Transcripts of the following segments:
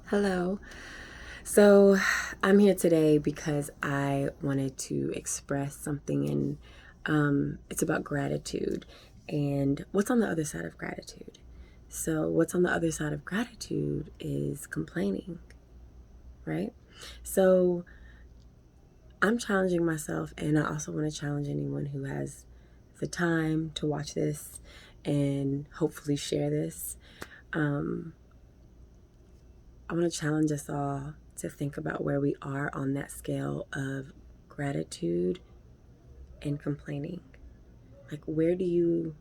Hello. So I'm here today because I wanted to express something, and it's about gratitude and what's on the other side of gratitude. So, what's on the other side of gratitude is complaining, right? So, I'm challenging myself, and I also want to challenge anyone who has the time to watch this and hopefully share this. Um, I want to challenge us all to think about where we are on that scale of gratitude and complaining. Like, where do you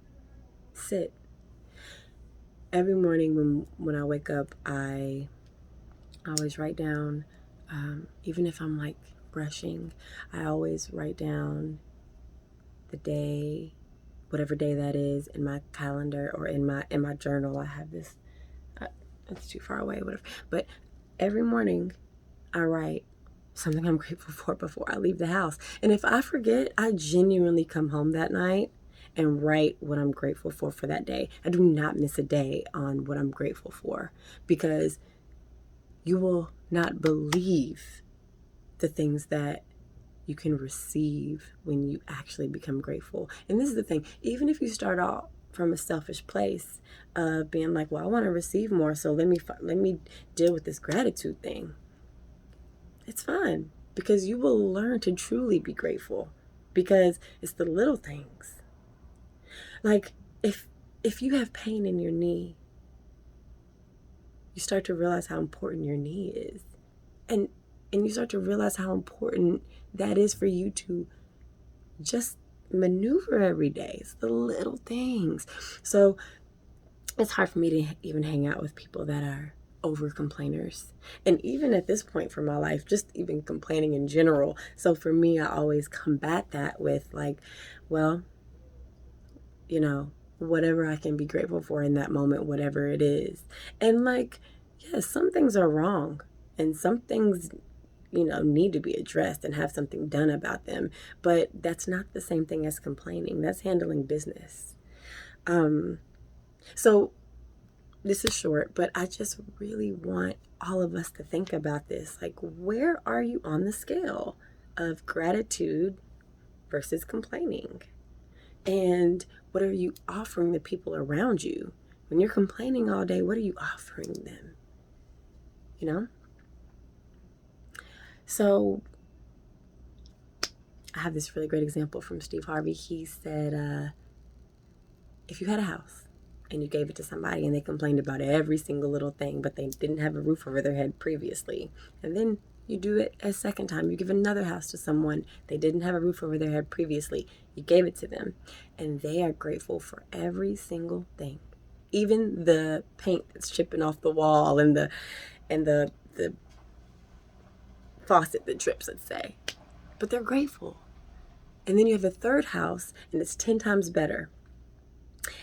sit? Every morning when I wake up, I always write down, even if I'm like brushing, I always write down the day, whatever day that is, in my calendar or in my journal. I have this. Uh, it's too far away, whatever. But every morning, I write something I'm grateful for before I leave the house. And if I forget, I genuinely come home that night and write what I'm grateful for that day. I do not miss a day on what I'm grateful for, because you will not believe the things that you can receive when you actually become grateful. And this is the thing, even if you start off from a selfish place of being like, well, I want to receive more, so let me deal with this gratitude thing. It's fine, because you will learn to truly be grateful, because it's the little things. Like, if you have pain in your knee, you start to realize how important your knee is. And you start to realize how important that is for you to just maneuver every day. It's the little things. So it's hard for me to even hang out with people that are over complainers. And even at this point for my life, just even complaining in general. So for me, I always combat that with like, well, whatever I can be grateful for in that moment, whatever it is. And like, yes, some things are wrong, and some things, need to be addressed and have something done about them. But that's not the same thing as complaining. That's handling business. So this is short, but I just really want all of us to think about this. Like, where are you on the scale of gratitude versus complaining? And what are you offering the people around you? When you're complaining all day, what are you offering them? You know? So I have this really great example from Steve Harvey. He said, if you had a house and you gave it to somebody and they complained about every single little thing, but they didn't have a roof over their head previously, and then you do it a second time, you give another house to someone, they didn't have a roof over their head previously, you gave it to them, and they are grateful for every single thing, even the paint that's chipping off the wall and the faucet that drips, let's say, but they're grateful. And then you have a third house and it's 10 times better,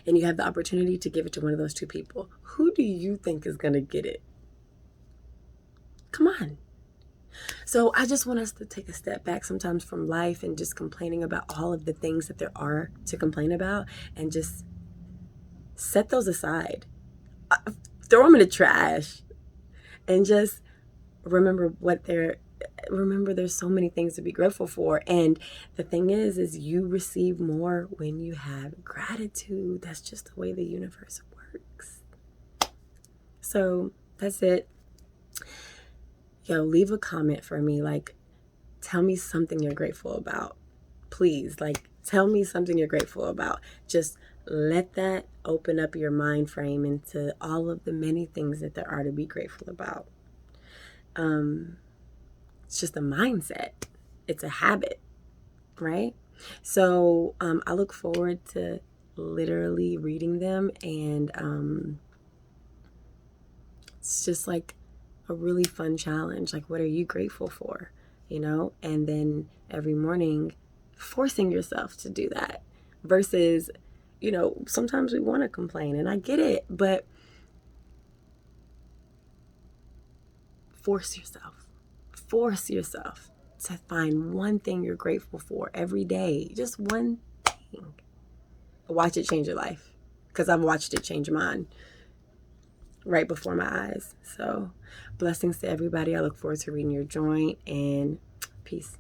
and you have the opportunity to give it to one of those two people. Who do you think is going to get it? Come on. So I just want us to take a step back sometimes from life and just complaining about all of the things that there are to complain about, and just set those aside. Throw them in the trash and just remember remember there's so many things to be grateful for. And the thing is you receive more when you have gratitude. That's just the way the universe works. So that's it. Yo, leave a comment for me. Like, tell me something you're grateful about. Please, like, tell me something you're grateful about. Just let that open up your mind frame into all of the many things that there are to be grateful about. It's just a mindset. It's a habit, right? So I look forward to literally reading them, and it's just like a really fun challenge. Like, what are you grateful for? And then every morning forcing yourself to do that versus, sometimes we want to complain, and I get it, but force yourself to find one thing you're grateful for every day. Just one thing. Watch it change your life, because I've watched it change mine. right before my eyes. So blessings to everybody. I look forward to reading your joint, and peace.